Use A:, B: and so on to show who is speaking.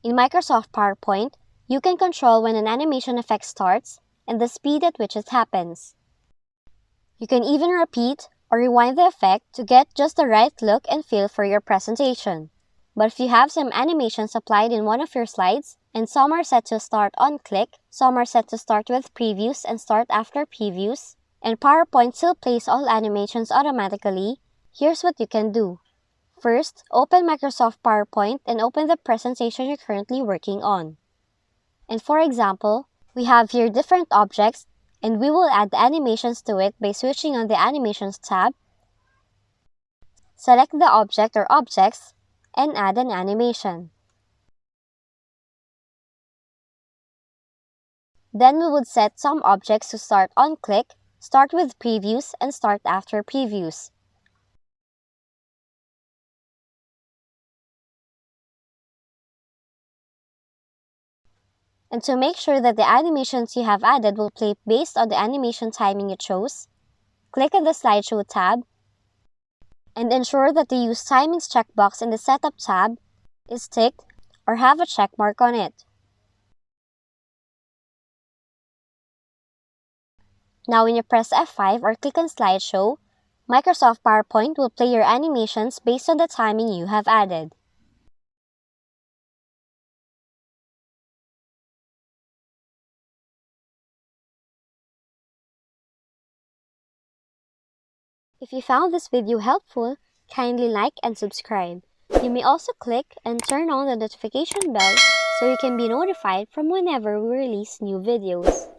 A: In Microsoft PowerPoint, you can control when an animation effect starts and the speed at which it happens. You can even repeat or rewind the effect to get just the right look and feel for your presentation. But if you have some animations applied in one of your slides, and some are set to start on click, some are set to start with previews and start after previews, and PowerPoint still plays all animations automatically, here's what you can do. First, open Microsoft PowerPoint and open the presentation you're currently working on. And for example, we have here different objects, and we will add the animations to it by switching on the Animations tab, select the object or objects, and add an animation. Then we would set some objects to start on click, start with previews, and start after previews. And to make sure that the animations you have added will play based on the animation timing you chose, click on the Slideshow tab and ensure that the Use Timings checkbox in the Setup tab is ticked or have a check mark on it. Now when you press F5 or click on Slideshow, Microsoft PowerPoint will play your animations based on the timing you have added. If you found this video helpful, kindly like and subscribe. You may also click and turn on the notification bell so you can be notified from whenever we release new videos.